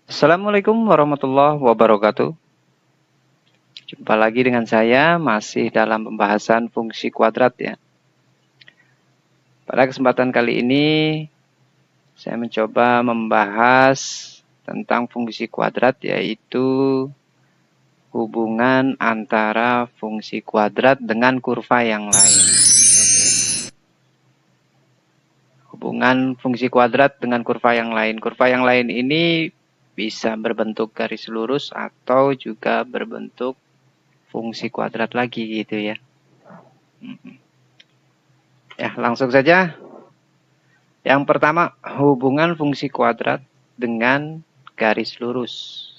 Assalamualaikum warahmatullahi wabarakatuh. Jumpa lagi dengan saya masih dalam pembahasan fungsi kuadrat ya. Pada kesempatan kali ini saya mencoba membahas tentang fungsi kuadrat, yaitu hubungan antara fungsi kuadrat dengan kurva yang lain. Hubungan fungsi kuadrat dengan kurva yang lain. Kurva yang lain ini bisa berbentuk garis lurus atau juga berbentuk fungsi kuadrat lagi gitu ya. Ya, langsung saja. Yang pertama, hubungan fungsi kuadrat dengan garis lurus.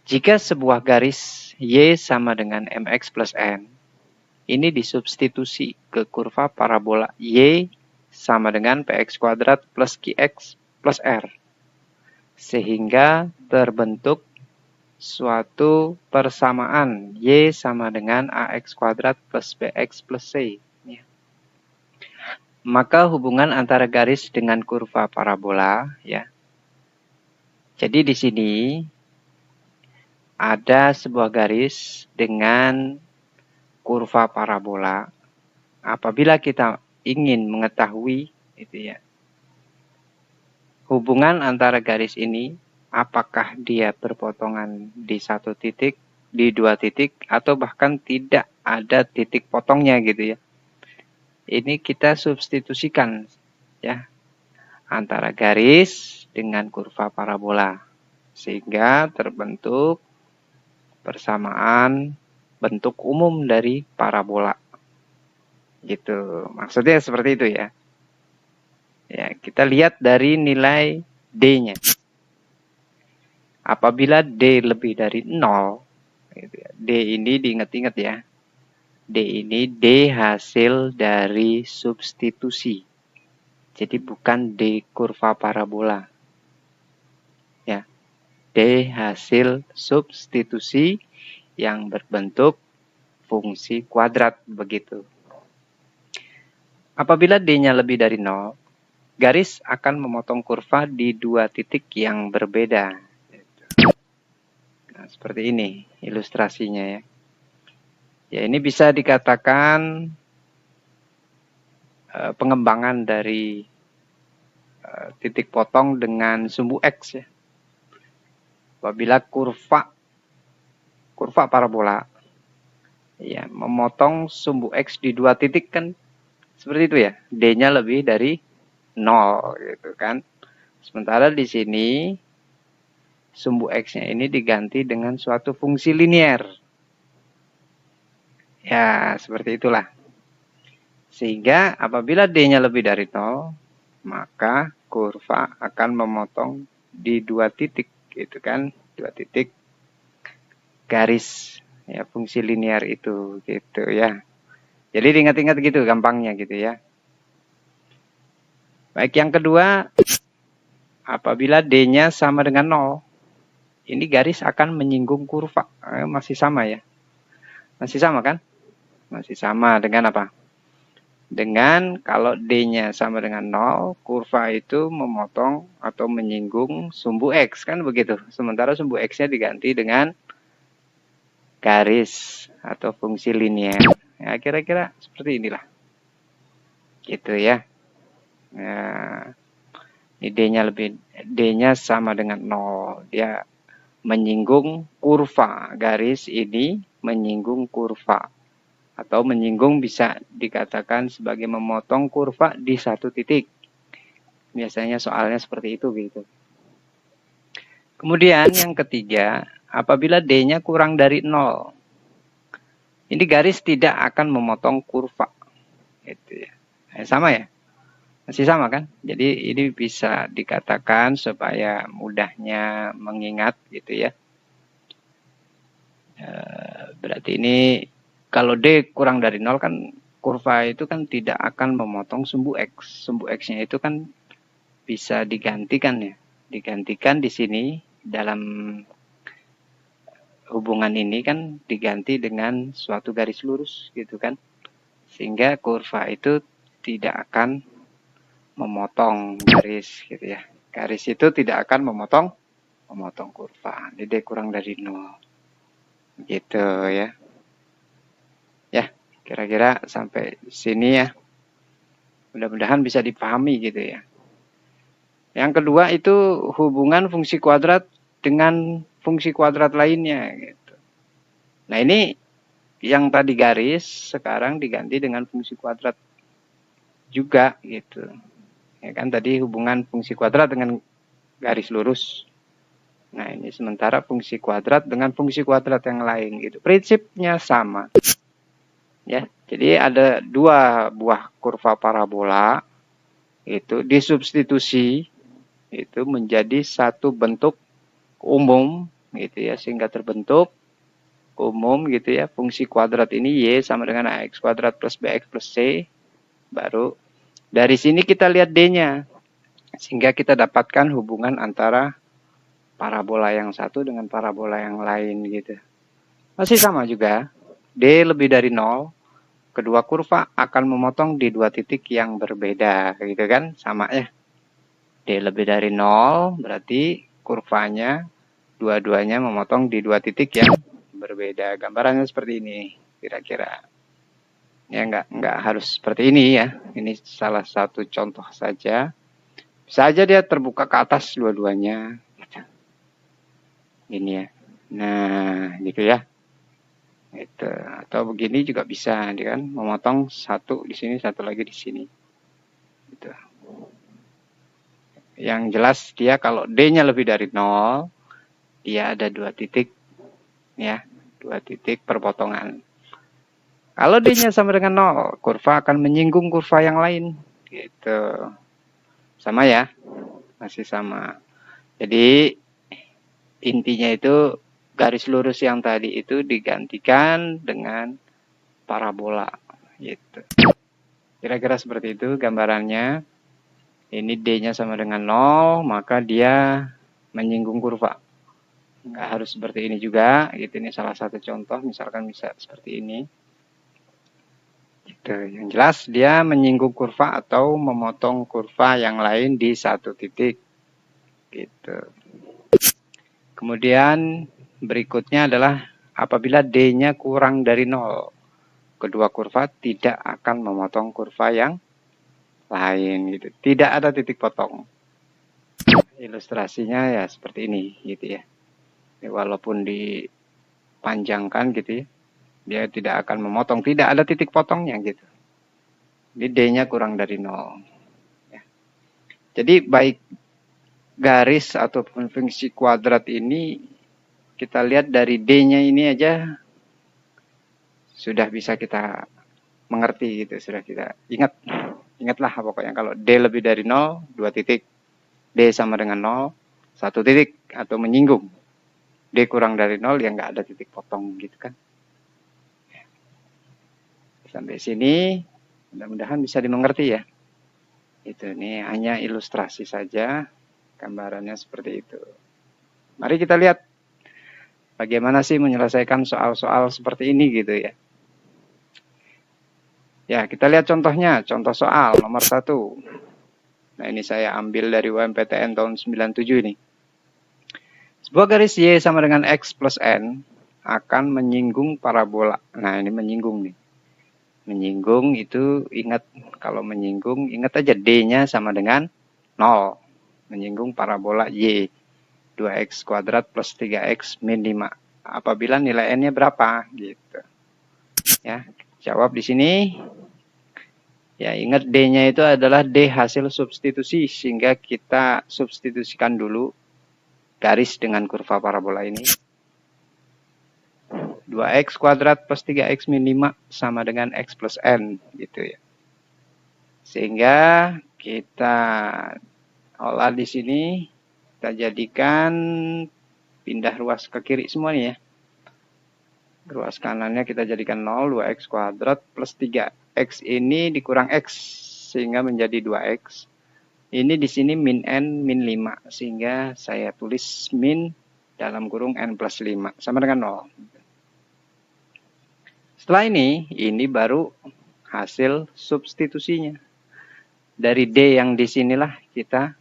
Jika sebuah garis Y sama dengan MX plus N, ini disubstitusi ke kurva parabola Y sama dengan PX kuadrat plus QX plus R. Sehingga terbentuk suatu persamaan Y sama dengan AX kuadrat plus BX plus C. Maka hubungan antara garis dengan kurva parabola ya. Jadi di sini ada sebuah garis dengan kurva parabola. Apabila kita ingin mengetahui itu ya, hubungan antara garis ini, apakah dia berpotongan di satu titik, di dua titik, atau bahkan tidak ada titik potongnya gitu ya. Ini kita substitusikan ya antara garis dengan kurva parabola sehingga terbentuk persamaan bentuk umum dari parabola. Gitu. Maksudnya seperti itu ya. Ya, kita lihat dari nilai D-nya. Apabila D lebih dari 0, gitu ya, D ini diingat-ingat ya. D ini D hasil dari substitusi. Jadi bukan D kurva parabola. Ya. D hasil substitusi yang berbentuk fungsi kuadrat begitu. Apabila D-nya lebih dari 0, garis akan memotong kurva di dua titik yang berbeda. Nah, seperti ini ilustrasinya ya. Ya, ini bisa dikatakan pengembangan dari titik potong dengan sumbu X ya. Apabila kurva parabola ya memotong sumbu X di dua titik kan seperti itu ya. D-nya lebih dari 0 gitu kan. Sementara di sini sumbu X-nya ini diganti dengan suatu fungsi linier. Ya, seperti itulah. Sehingga apabila D-nya lebih dari 0, maka kurva akan memotong di dua titik gitu kan. Dua titik garis ya fungsi linier itu gitu ya. Jadi diingat-ingat gitu gampangnya gitu ya. Baik, yang kedua, apabila D-nya sama dengan 0, ini garis akan menyinggung kurva. Masih sama ya. Masih sama kan? Masih sama dengan apa? Dengan kalau D-nya sama dengan 0, kurva itu memotong atau menyinggung sumbu X kan begitu. Sementara sumbu X-nya diganti dengan garis atau fungsi linier. Ya, kira-kira seperti inilah. Gitu ya. Nah, ini D-nya sama dengan 0. Dia menyinggung kurva. Garis ini menyinggung kurva. Atau menyinggung bisa dikatakan sebagai memotong kurva di satu titik. Biasanya soalnya seperti itu gitu. Kemudian yang ketiga, apabila D-nya kurang dari 0. Ini garis tidak akan memotong kurva. Gitu ya. Sama ya? Masih sama kan? Jadi ini bisa dikatakan supaya mudahnya mengingat gitu ya. Berarti ini kalau D kurang dari 0 kan kurva itu kan tidak akan memotong sumbu X. Sumbu X-nya itu kan bisa digantikan ya. Digantikan di sini dalam hubungan ini kan diganti dengan suatu garis lurus gitu kan. Sehingga kurva itu tidak akan memotong garis gitu ya. Garis itu tidak akan memotong kurva. Ini D kurang dari 0. Gitu ya. Ya, kira-kira sampai sini ya. Mudah-mudahan bisa dipahami gitu ya. Yang kedua itu hubungan fungsi kuadrat dengan fungsi kuadrat lainnya gitu. Nah, ini yang tadi garis sekarang diganti dengan fungsi kuadrat juga gitu. Ya kan tadi hubungan fungsi kuadrat dengan garis lurus. Nah, ini sementara fungsi kuadrat dengan fungsi kuadrat yang lain gitu. Prinsipnya sama. Ya, jadi ada dua buah kurva parabola itu disubstitusi itu menjadi satu bentuk umum gitu ya, sehingga terbentuk umum gitu ya, fungsi kuadrat ini y sama dengan ax kuadrat plus bx plus c. Baru dari sini kita lihat d-nya, sehingga kita dapatkan hubungan antara parabola yang satu dengan parabola yang lain gitu. Masih sama juga, d lebih dari 0, kedua kurva akan memotong di dua titik yang berbeda gitu kan, sama ya. D lebih dari 0 berarti kurvanya dua-duanya memotong di dua titik yang berbeda. Gambarannya seperti ini kira-kira. Ya nggak harus seperti ini ya. Ini salah satu contoh saja. Bisa aja dia terbuka ke atas dua-duanya. Ini ya. Nah, gitu ya. Itu atau begini juga bisa, dia kan memotong satu di sini, satu lagi di sini. Gitu. Yang jelas dia kalau D-nya lebih dari 0, dia ada dua titik ya, dua titik perpotongan. Kalau D-nya sama dengan 0, kurva akan menyinggung kurva yang lain. Gitu. Sama ya? Masih sama. Jadi intinya itu garis lurus yang tadi itu digantikan dengan parabola gitu. Kira-kira seperti itu gambarannya. Ini D-nya sama dengan 0, maka dia menyinggung kurva. Nggak harus seperti ini juga, gitu. Ini salah satu contoh, misalkan bisa seperti ini. Gitu. Yang jelas dia menyinggung kurva atau memotong kurva yang lain di satu titik. Gitu. Kemudian berikutnya adalah apabila D-nya kurang dari 0. Kedua kurva tidak akan memotong kurva yang lain gitu. Tidak ada titik potong. Ilustrasinya ya seperti ini gitu ya. Walaupun dipanjangkan gitu ya, dia tidak akan memotong, tidak ada titik potongnya gitu. Jadi D-nya kurang dari 0. Ya. Jadi baik garis ataupun fungsi kuadrat ini kita lihat dari D-nya ini aja sudah bisa kita mengerti gitu, sudah kita ingatlah pokoknya kalau D lebih dari 0, 2 titik, D sama dengan 0, 1 titik atau menyinggung. D kurang dari 0 ya nggak ada titik potong gitu kan. Sampai sini mudah-mudahan bisa dimengerti ya. Itu nih hanya ilustrasi saja, gambarannya seperti itu. Mari kita lihat bagaimana sih menyelesaikan soal-soal seperti ini gitu ya. Ya, kita lihat contohnya, contoh soal nomor 1. Nah, ini saya ambil dari UMPTN tahun 97 ini. Sebuah garis Y sama dengan X plus N akan menyinggung parabola. Nah, ini menyinggung nih. Menyinggung itu ingat, kalau menyinggung ingat aja D-nya sama dengan 0. Menyinggung parabola Y. 2X kuadrat plus 3X min 5. Apabila nilai N-nya berapa gitu. Ya, jawab di sini. Ya, ingat D-nya itu adalah D hasil substitusi, sehingga kita substitusikan dulu garis dengan kurva parabola ini. 2x kuadrat plus 3x min 5 sama dengan x plus n gitu ya. Sehingga kita olah di sini, kita jadikan pindah ruas ke kiri semua nih ya. Ruas kanannya kita jadikan 0, 2x kuadrat plus 3x ini dikurang x sehingga menjadi 2x. Ini di sini min n min 5 sehingga saya tulis min dalam kurung n plus 5 sama dengan 0. Setelah ini baru hasil substitusinya. Dari D yang di sinilah kita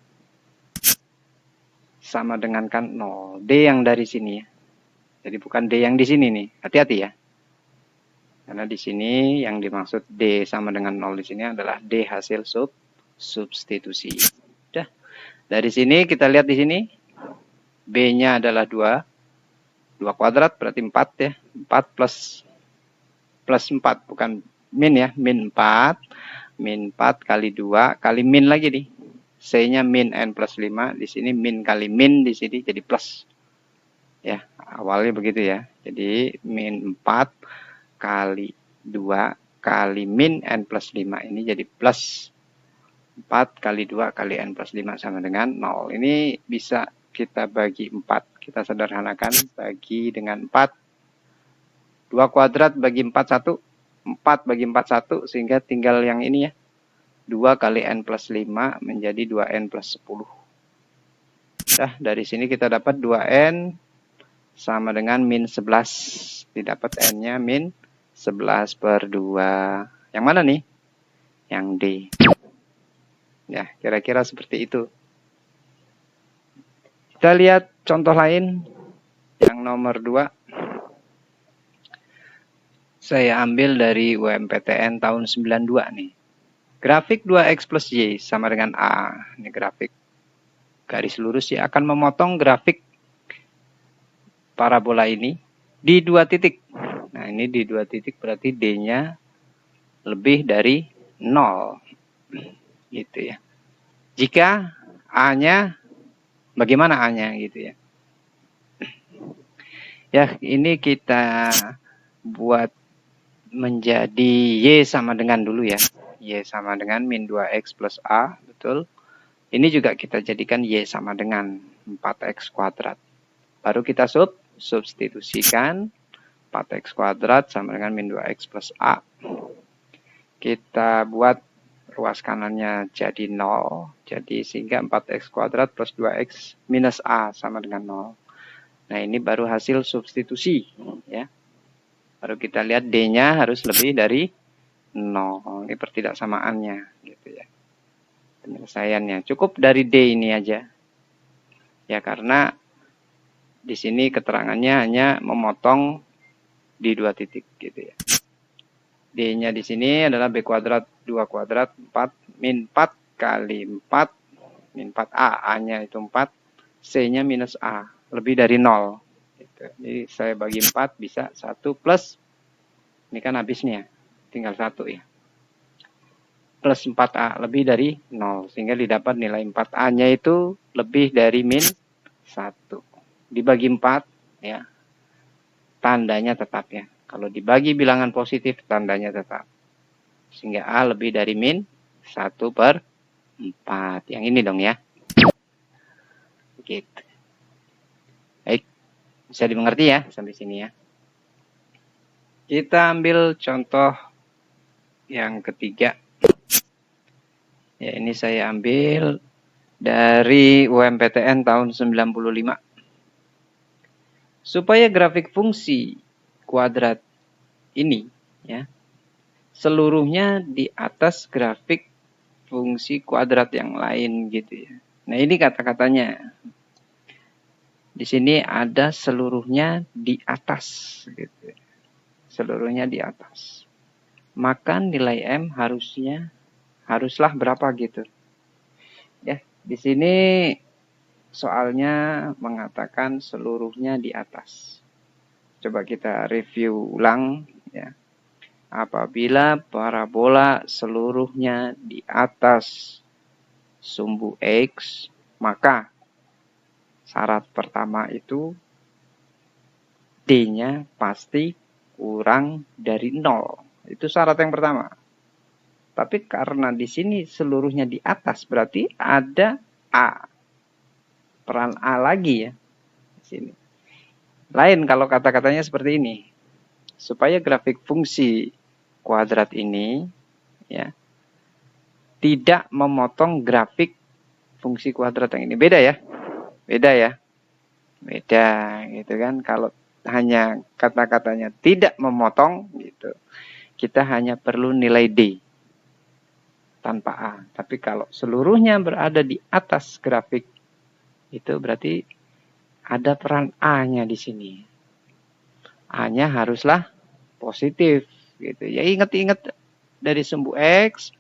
sama dengan kan 0. D yang dari sini ya. Jadi bukan D yang di sini nih. Hati-hati ya. Karena di sini yang dimaksud D sama dengan 0 di sini adalah D hasil substitusi. Udah. Dari sini kita lihat di sini B-nya adalah 2. 2 kuadrat berarti 4 ya. 4 plus 4 bukan min ya. Min 4. Min 4 kali 2 kali min lagi nih. C-nya min N plus 5. Di sini min kali min di sini jadi plus. Ya, awalnya begitu ya. Jadi min 4 kali 2 kali min N plus 5 ini jadi plus 4 kali 2 kali N plus 5 sama dengan 0. Ini bisa kita bagi 4. Kita sederhanakan bagi dengan 4. 2 kuadrat bagi 4 1. 4 bagi 4 1 sehingga tinggal yang ini ya. 2 kali N plus 5 menjadi 2N plus 10. Nah, dari sini kita dapat 2N sama dengan min 11. Didapat N-nya min 11 per 2. Yang mana nih? Yang D. Ya, kira-kira seperti itu. Kita lihat contoh lain. Yang nomor 2. Saya ambil dari UMPTN tahun 92 nih. Grafik 2X plus Y sama dengan A. Ini grafik garis lurus ya akan memotong grafik parabola ini di 2 titik. Nah, ini di 2 titik berarti D-nya lebih dari 0. Gitu ya. Jika A-nya, bagaimana A-nya gitu ya. Ya, ini kita buat menjadi Y sama dengan dulu ya. Y sama dengan min 2X plus A, betul. Ini juga kita jadikan Y sama dengan 4X kuadrat. Baru kita substitusikan 4X kuadrat sama dengan min 2X plus A. Kita buat ruas kanannya jadi 0. Jadi sehingga 4X kuadrat plus 2X minus A sama dengan 0. Nah, ini baru hasil substitusi ya. Baru kita lihat D-nya harus lebih dari 0. Ini pertidaksamaannya gitu ya. Penyelesaiannya cukup dari D ini aja. Ya, karena di sini keterangannya hanya memotong di 2 titik gitu ya. D-nya di sini adalah B kuadrat 2 kuadrat 4 min 4 kali 4 min 4A. A-nya itu 4. C-nya minus A. Lebih dari 0. Gitu. Jadi saya bagi 4 bisa 1 plus. Ini kan habisnya. Tinggal 1 ya. Plus 4A lebih dari 0. Sehingga didapat nilai 4A-nya itu lebih dari min 1. Dibagi 4 ya. Tandanya tetap ya. Kalau dibagi bilangan positif tandanya tetap. Sehingga A lebih dari min 1 per 4. Yang ini dong ya. Gitu. Baik. Bisa dimengerti ya sampai sini ya. Kita ambil contoh yang ketiga. Ya, ini saya ambil dari UMPTN tahun 95. Supaya grafik fungsi kuadrat ini ya seluruhnya di atas grafik fungsi kuadrat yang lain gitu ya. Nah, ini kata-katanya. Di sini ada seluruhnya di atas gitu. Seluruhnya di atas. Maka nilai M haruslah berapa gitu. Ya, di sini soalnya mengatakan seluruhnya di atas. Coba kita review ulang ya. Apabila parabola seluruhnya di atas sumbu X, maka syarat pertama itu D-nya pasti kurang dari 0. Itu syarat yang pertama. Tapi karena di sini seluruhnya di atas, berarti ada A. Peran A lagi ya. Di sini. Lain kalau kata-katanya seperti ini. Supaya grafik fungsi kuadrat ini ya tidak memotong grafik fungsi kuadrat yang ini. Beda ya. Beda ya. Beda gitu kan. Kalau hanya kata-katanya tidak memotong gitu. Kita hanya perlu nilai D tanpa A. Tapi kalau seluruhnya berada di atas grafik itu berarti ada peran A-nya di sini. A-nya haruslah positif gitu. Ya ingat-ingat dari sumbu X,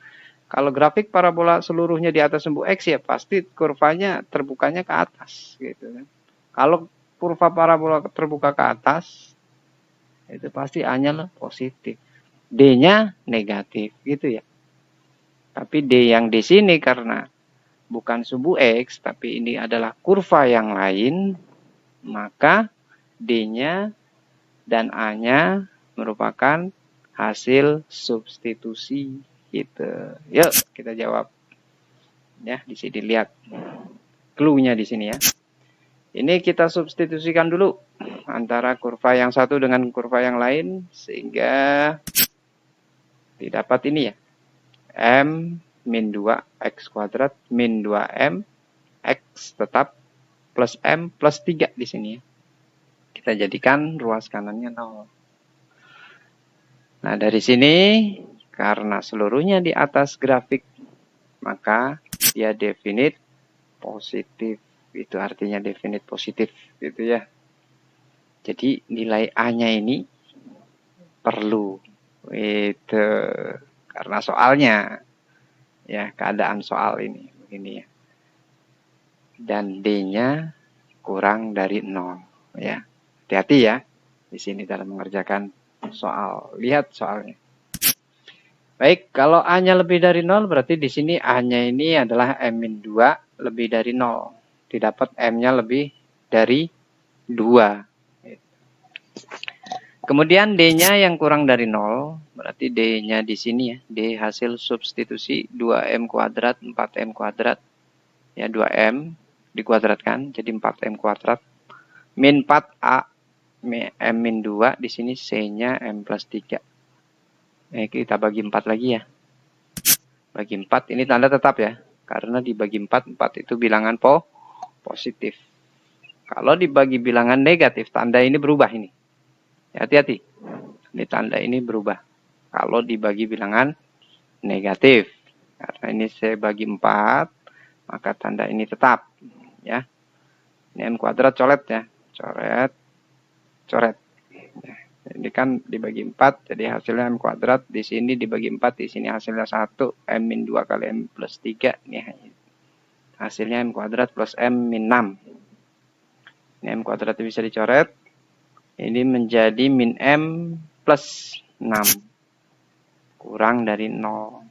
kalau grafik parabola seluruhnya di atas sumbu X ya pasti kurvanya terbukanya ke atas gitu kan. Kalau kurva parabola terbuka ke atas itu pasti A-nya lah positif. D-nya negatif gitu ya. Tapi D yang di sini karena bukan sumbu X tapi ini adalah kurva yang lain, maka D-nya dan A-nya merupakan hasil substitusi gitu. Yuk kita jawab. Ya, di sini lihat clue-nya di sini ya. Ini kita substitusikan dulu antara kurva yang satu dengan kurva yang lain sehingga didapat ini ya. M min 2 X kuadrat min 2M X tetap plus M plus 3 di sini ya. Kita jadikan ruas kanannya 0. Nah, dari sini karena seluruhnya di atas grafik, maka dia definite positif. Itu artinya definite positif gitu ya. Jadi nilai A-nya ini perlu. Itu karena soalnya ya keadaan soal ini begini ya. Dan D-nya kurang dari 0 ya. Hati-hati ya di sini dalam mengerjakan soal. Lihat soalnya. Baik, kalau A-nya lebih dari 0 berarti di sini A-nya ini adalah M-2 lebih dari 0. Didapat M-nya lebih dari 2. Kemudian D-nya yang kurang dari 0, berarti D-nya di sini ya. D hasil substitusi 2M kuadrat, 4M kuadrat. Ya, 2M dikuadratkan, jadi 4M kuadrat. Min 4A, M min 2, di sini C-nya M plus 3. Kita bagi 4 lagi ya. Bagi 4, ini tanda tetap ya. Karena dibagi 4, 4 itu bilangan positif. Kalau dibagi bilangan negatif, tanda ini berubah ini. Hati-hati. Ini tanda ini berubah. Kalau dibagi bilangan negatif. Karena ini saya bagi 4, maka tanda ini tetap. Ya. Ini M kuadrat coret ya. Coret. Coret. Ya. Ini kan dibagi 4, jadi hasilnya M kuadrat. Di sini dibagi 4, di sini hasilnya 1. M min 2 kali M plus 3. Nih. Hasilnya M kuadrat plus M min 6. Ini M kuadrat bisa dicoret. Ini menjadi min M plus 6. Kurang dari 0.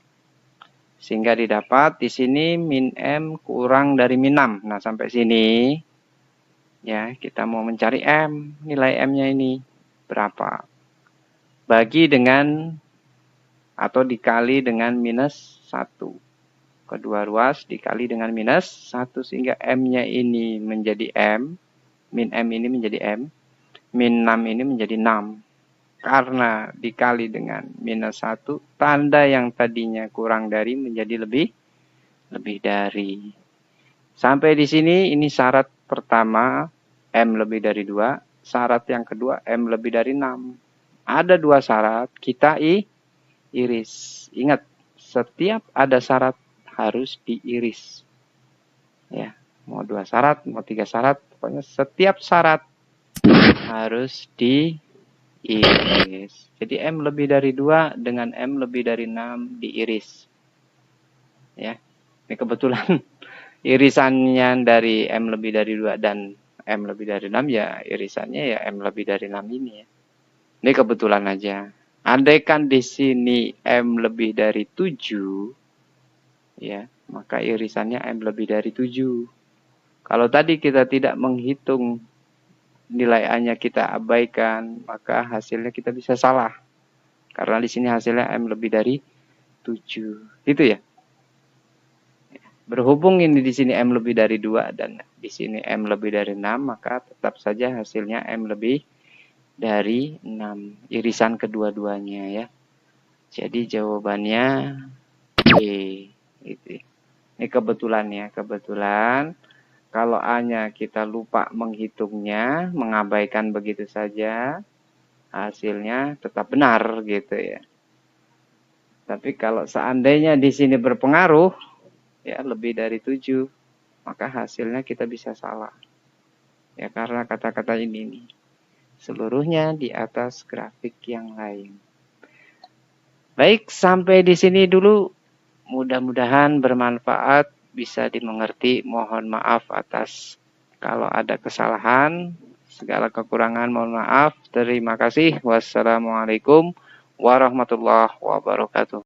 Sehingga didapat di sini min M kurang dari min 6. Nah, sampai sini ya, kita mau mencari M. Nilai M-nya ini berapa? Bagi dengan atau dikali dengan minus 1. Kedua ruas dikali dengan minus 1 sehingga M-nya ini menjadi M. Min M ini menjadi M. Min 6 ini menjadi 6. Karena dikali dengan minus 1, tanda yang tadinya kurang dari menjadi lebih dari. Sampai di sini ini syarat pertama M lebih dari 2. Syarat yang kedua M lebih dari 6. Ada 2 syarat, kita iris. Ingat, setiap ada syarat harus diiris. Ya, mau 2 syarat, mau 3 syarat, pokoknya setiap syarat harus diiris. Jadi M lebih dari 2 dengan M lebih dari 6 diiris. Ya. Ini kebetulan irisannya dari M lebih dari 2 dan M lebih dari 6 ya irisannya ya M lebih dari 6 ini ya. Ini kebetulan aja. Andaikan di sini M lebih dari 7 ya, maka irisannya M lebih dari 7. Kalau tadi kita tidak menghitung nilai A-nya kita abaikan, maka hasilnya kita bisa salah. Karena di sini hasilnya M lebih dari 7. Gitu ya. Berhubung ini di sini M lebih dari 2 dan di sini M lebih dari 6, maka tetap saja hasilnya M lebih dari 6. Irisan kedua-duanya ya. Jadi jawabannya B. Gitu. Ini kebetulan ya, kebetulan. Kalau A-nya kita lupa menghitungnya, mengabaikan begitu saja, hasilnya tetap benar gitu ya. Tapi kalau seandainya di sini berpengaruh, ya lebih dari 7, maka hasilnya kita bisa salah. Ya, karena kata-kata ini nih, seluruhnya di atas grafik yang lain. Baik, sampai di sini dulu. Mudah-mudahan bermanfaat, bisa dimengerti. Mohon maaf atas kalau ada kesalahan, segala kekurangan mohon maaf. Terima kasih. Wassalamualaikum warahmatullahi wabarakatuh.